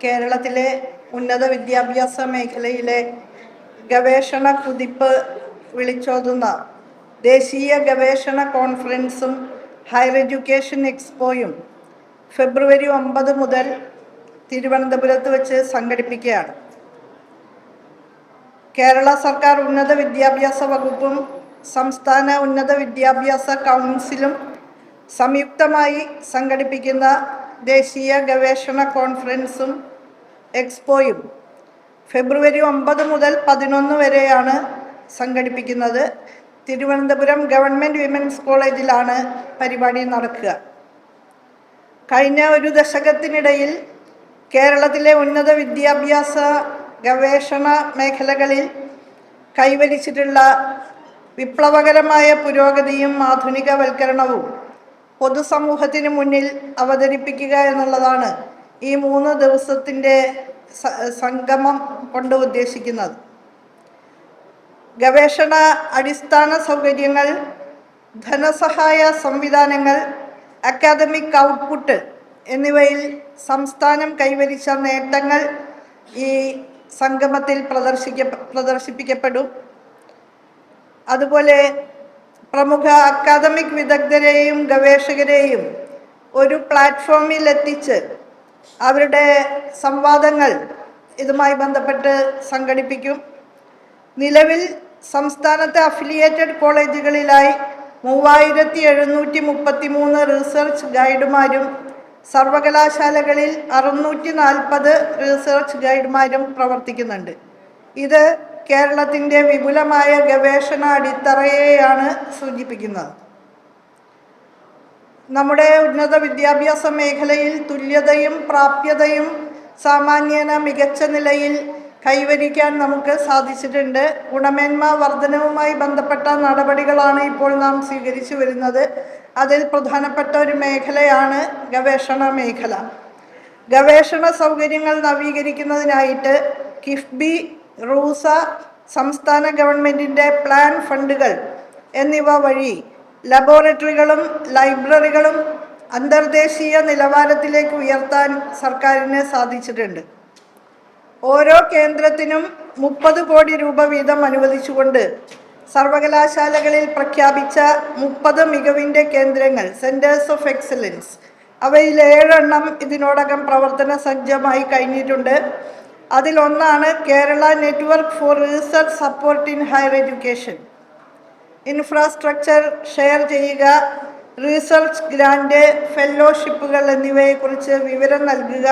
കേരളത്തിലെ ഉന്നത വിദ്യാഭ്യാസ മേഖലയിലെ ഗവേഷണ കുതിപ്പ് വിളിച്ചോതുന്ന ദേശീയ ഗവേഷണ കോൺഫറൻസും ഹയർ എഡ്യൂക്കേഷൻ എക്സ്പോയും ഫെബ്രുവരി 9 മുതൽ തിരുവനന്തപുരത്ത് വെച്ച് സംഘടിപ്പിക്കുകയാണ്. കേരള സർക്കാർ ഉന്നത വിദ്യാഭ്യാസ വകുപ്പും സംസ്ഥാന ഉന്നത വിദ്യാഭ്യാസ കൗൺസിലും സംയുക്തമായി സംഘടിപ്പിക്കുന്ന ദേശീയ ഗവേഷണ കോൺഫറൻസും എക്സ്പോയും ഫെബ്രുവരി 9 മുതൽ 11 വരെയാണ് സംഘടിപ്പിക്കുന്നത്. തിരുവനന്തപുരം ഗവൺമെൻറ് വിമൻസ് കോളേജിലാണ് പരിപാടി നടക്കുക. കഴിഞ്ഞ ഒരു ദശകത്തിനിടയിൽ കേരളത്തിലെ ഉന്നത വിദ്യാഭ്യാസ ഗവേഷണ മേഖലകളിൽ കൈവരിച്ചിട്ടുള്ള വിപ്ലവകരമായ പുരോഗതിയും ആധുനികവൽക്കരണവും പൊതുസമൂഹത്തിന് മുന്നിൽ അവതരിപ്പിക്കുക എന്നുള്ളതാണ് ഈ 3 ദിവസത്തിൻ്റെ സംഗമം കൊണ്ട് ഉദ്ദേശിക്കുന്നത്. ഗവേഷണ അടിസ്ഥാന സൗകര്യങ്ങൾ, ധനസഹായ സംവിധാനങ്ങൾ, അക്കാദമിക് ഔട്ട്പുട്ട് എന്നിവയിൽ സംസ്ഥാനം കൈവരിച്ച നേട്ടങ്ങൾ ഈ സംഗമത്തിൽ പ്രദർശിപ്പിക്കപ്പെടും. അതുപോലെ പ്രമുഖ അക്കാദമിക് വിദഗ്ധരെയും ഗവേഷകരെയും ഒരു പ്ലാറ്റ്ഫോമിൽ എത്തിച്ച് അവരുടെ സംവാദങ്ങൾ ഇതുമായി ബന്ധപ്പെട്ട് സംഘടിപ്പിക്കും. നിലവിൽ സംസ്ഥാനത്തെ അഫിലിയേറ്റഡ് കോളേജുകളിലായി 3733 റിസർച്ച് ഗൈഡുമാരും സർവകലാശാലകളിൽ 640 റിസർച്ച് ഗൈഡുമാരും പ്രവർത്തിക്കുന്നുണ്ട്. ഇത് കേരളത്തിൻ്റെ വിപുലമായ ഗവേഷണ അടിത്തറയെയാണ് സൂചിപ്പിക്കുന്നത്. നമ്മുടെ ഉന്നത വിദ്യാഭ്യാസ മേഖലയിൽ തുല്യതയും പ്രാപ്യതയും സാമാന്യേന മികച്ച നിലയിൽ കൈവരിക്കാൻ നമുക്ക് സാധിച്ചിട്ടുണ്ട്. ഗുണമേന്മ വർധനവുമായി ബന്ധപ്പെട്ട നടപടികളാണ് ഇപ്പോൾ നാം സ്വീകരിച്ചു വരുന്നത്. അതിൽ പ്രധാനപ്പെട്ട ഒരു മേഖലയാണ് ഗവേഷണ മേഖല. ഗവേഷണ സൗകര്യങ്ങൾ നവീകരിക്കുന്നതിനായിട്ട് കിഫ്ബി, റൂസ, സംസ്ഥാന ഗവൺമെൻറ്റിൻ്റെ പ്ലാൻ ഫണ്ടുകൾ എന്നിവ വഴി ലബോറട്ടറികളും ലൈബ്രറികളും അന്തർദേശീയ നിലവാരത്തിലേക്ക് ഉയർത്താൻ സർക്കാരിന് സാധിച്ചിട്ടുണ്ട്. ഓരോ കേന്ദ്രത്തിനും 30 കോടി രൂപ വീതം അനുവദിച്ചുകൊണ്ട് സർവകലാശാലകളിൽ പ്രഖ്യാപിച്ച 30 മികവിൻ്റെ കേന്ദ്രങ്ങൾ, സെൻറ്റേഴ്സ് ഓഫ് എക്സലൻസ്, അവയിൽ 7 എണ്ണം ഇതിനോടകം പ്രവർത്തന സജ്ജമായി കഴിഞ്ഞിട്ടുണ്ട്. അതിലൊന്നാണ് Kerala network for research support in higher education. Infrastructure share ചെയ്യുക, റിസർച്ച് ഗ്രാൻഡ്, ഫെല്ലോഷിപ്പുകൾ എന്നിവയെക്കുറിച്ച് വിവരം നൽകുക,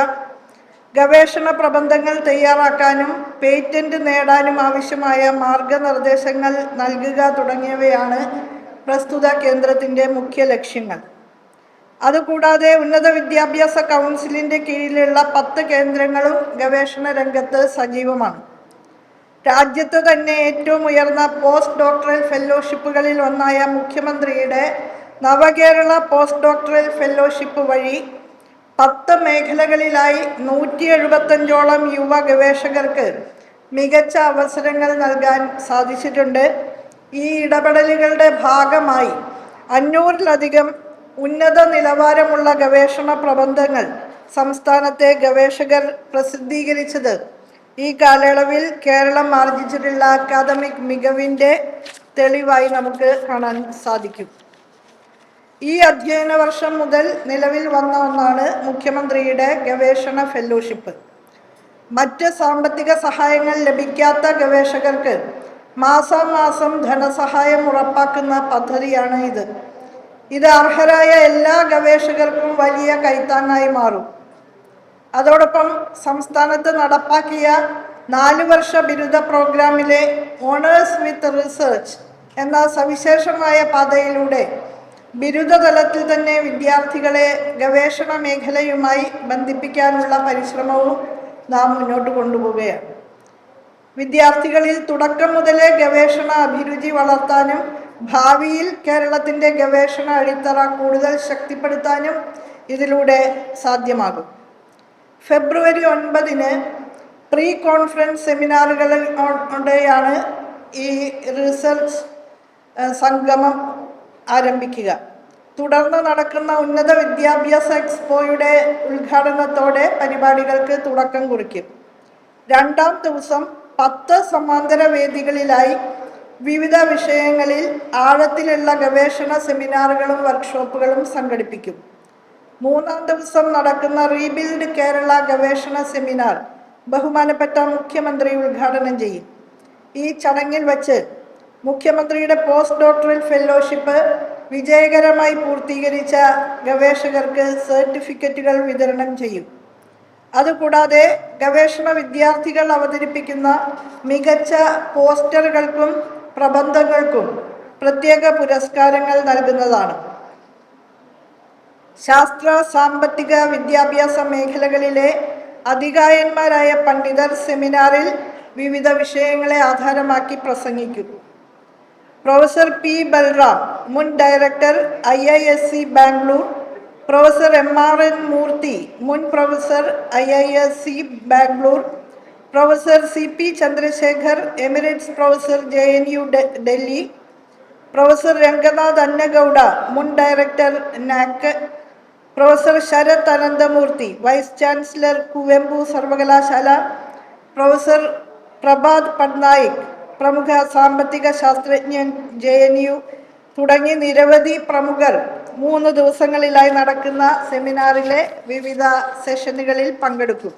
ഗവേഷണ പ്രബന്ധങ്ങൾ തയ്യാറാക്കാനും പേറ്റന്റ് നേടാനും ആവശ്യമായ മാർഗനിർദ്ദേശങ്ങൾ നൽകുക തുടങ്ങിയവയാണ് പ്രസ്തുത കേന്ദ്രത്തിൻ്റെ മുഖ്യ ലക്ഷ്യങ്ങൾ. അതുകൂടാതെ ഉന്നത വിദ്യാഭ്യാസ കൗൺസിലിൻ്റെ കീഴിലുള്ള 10 കേന്ദ്രങ്ങളും ഗവേഷണ രംഗത്ത് സജീവമാണ്. രാജ്യത്ത് തന്നെ ഏറ്റവും ഉയർന്ന പോസ്റ്റ് ഡോക്ടറൽ ഫെല്ലോഷിപ്പുകളിൽ ഒന്നായ മുഖ്യമന്ത്രിയുടെ നവകേരള പോസ്റ്റ് ഡോക്ടറൽ ഫെല്ലോഷിപ്പ് വഴി 10 മേഖലകളിലായി 175ഓളം യുവ ഗവേഷകർക്ക് മികച്ച അവസരങ്ങൾ നൽകാൻ സാധിച്ചിട്ടുണ്ട്. ഈ ഇടപെടലുകളുടെ ഭാഗമായി 500-ലധികം ഉന്നത നിലവാരമുള്ള ഗവേഷണ പ്രബന്ധങ്ങൾ സംസ്ഥാനത്തെ ഗവേഷകർ പ്രസിദ്ധീകരിച്ചത് ഈ കാലയളവിൽ കേരളം ആർജിച്ചിട്ടുള്ള അക്കാദമിക് മികവിൻ്റെ തെളിവായി നമുക്ക് കാണാൻ സാധിക്കും. ഈ അധ്യയന വർഷം മുതൽ നിലവിൽ വന്ന ഒന്നാണ് മുഖ്യമന്ത്രിയുടെ ഗവേഷണ ഫെല്ലോഷിപ്പ്. മറ്റ് സാമ്പത്തിക സഹായങ്ങൾ ലഭിക്കാത്ത ഗവേഷകർക്ക് മാസാമാസം ധനസഹായം ഉറപ്പാക്കുന്ന പദ്ധതിയാണ് ഇത്. ഇത് അർഹരായ എല്ലാ ഗവേഷകർക്കും വലിയ കൈത്താങ്ങായി മാറും. അതോടൊപ്പം സംസ്ഥാനത്ത് നടപ്പാക്കിയ 4 വർഷ ബിരുദ പ്രോഗ്രാമിലെ ഓണേഴ്സ് വിത്ത് റിസർച്ച് എന്ന സവിശേഷമായ പാതയിലൂടെ ബിരുദതലത്തിൽ തന്നെ വിദ്യാർത്ഥികളെ ഗവേഷണ മേഖലയുമായി ബന്ധിപ്പിക്കാനുള്ള പരിശ്രമവും നാം മുന്നോട്ട് കൊണ്ടുപോവുകയാണ്. വിദ്യാർത്ഥികളിൽ തുടക്കം മുതലേ ഗവേഷണ അഭിരുചി വളർത്താനും ഭാവിയിൽ കേരളത്തിൻ്റെ ഗവേഷണ അടിത്തറ കൂടുതൽ ശക്തിപ്പെടുത്താനും ഇതിലൂടെ സാധ്യമാകും. ഫെബ്രുവരി 9 പ്രീ കോൺഫറൻസ് സെമിനാറുകളോടെയാണ് ഈ റിസർച്ച് സംഗമം ആരംഭിക്കുക. തുടർന്ന് നടക്കുന്ന ഉന്നത വിദ്യാഭ്യാസ എക്സ്പോയുടെ ഉദ്ഘാടനത്തോടെ പരിപാടികൾക്ക് തുടക്കം കുറിക്കും. രണ്ടാം ദിവസം 10 സമാന്തര വേദികളിലായി വിവിധ വിഷയങ്ങളിൽ ആഴത്തിലുള്ള ഗവേഷണ സെമിനാറുകളും വർക്ക്ഷോപ്പുകളും സംഘടിപ്പിക്കും. മൂന്നാം ദിവസം നടക്കുന്ന റീബിൽഡ് കേരള ഗവേഷണ സെമിനാർ ബഹുമാനപ്പെട്ട മുഖ്യമന്ത്രി ഉദ്ഘാടനം ചെയ്യും. ഈ ചടങ്ങിൽ വച്ച് മുഖ്യമന്ത്രിയുടെ പോസ്റ്റ് ഡോക്ടറൽ ഫെലോഷിപ്പ് വിജയകരമായി പൂർത്തീകരിച്ച ഗവേഷകർക്ക് സർട്ടിഫിക്കറ്റുകൾ വിതരണം ചെയ്യും. അതുകൂടാതെ ഗവേഷണ വിദ്യാർത്ഥികൾ അവതരിപ്പിക്കുന്ന മികച്ച പോസ്റ്ററുകൾക്കും പ്രബന്ധങ്ങൾക്കും പ്രത്യേക പുരസ്കാരങ്ങൾ നൽകുന്നതാണ്. ശാസ്ത്ര, സാമ്പത്തിക, വിദ്യാഭ്യാസ മേഖലകളിലെ അധികായന്മാരായ പണ്ഡിതർ സെമിനാറിൽ വിവിധ വിഷയങ്ങളെ ആധാരമാക്കി പ്രസംഗിക്കും. പ്രൊഫസർ പി ബൽറാം, മുൻ director IISc Bangalore, professor MRN Murthy, മുൻ professor IISc Bangalore, professor CP Chandrashekhar, emeritus professor JNU Delhi, professor Ranganath Annagowda, മുൻ director NAC, professor Sharath Ananthamurthy, vice chancellor Kuvempu സർവകലാശാല, പ്രൊഫസർ പ്രഭാത് പട്നായിക്, പ്രമുഖ സാമ്പത്തിക ശാസ്ത്രജ്ഞൻ JNU തുടങ്ങി നിരവധി പ്രമുഖർ 3 ദിവസങ്ങളിലായി നടക്കുന്ന സെമിനാറിലെ വിവിധ സെഷനുകളിൽ പങ്കെടുക്കും.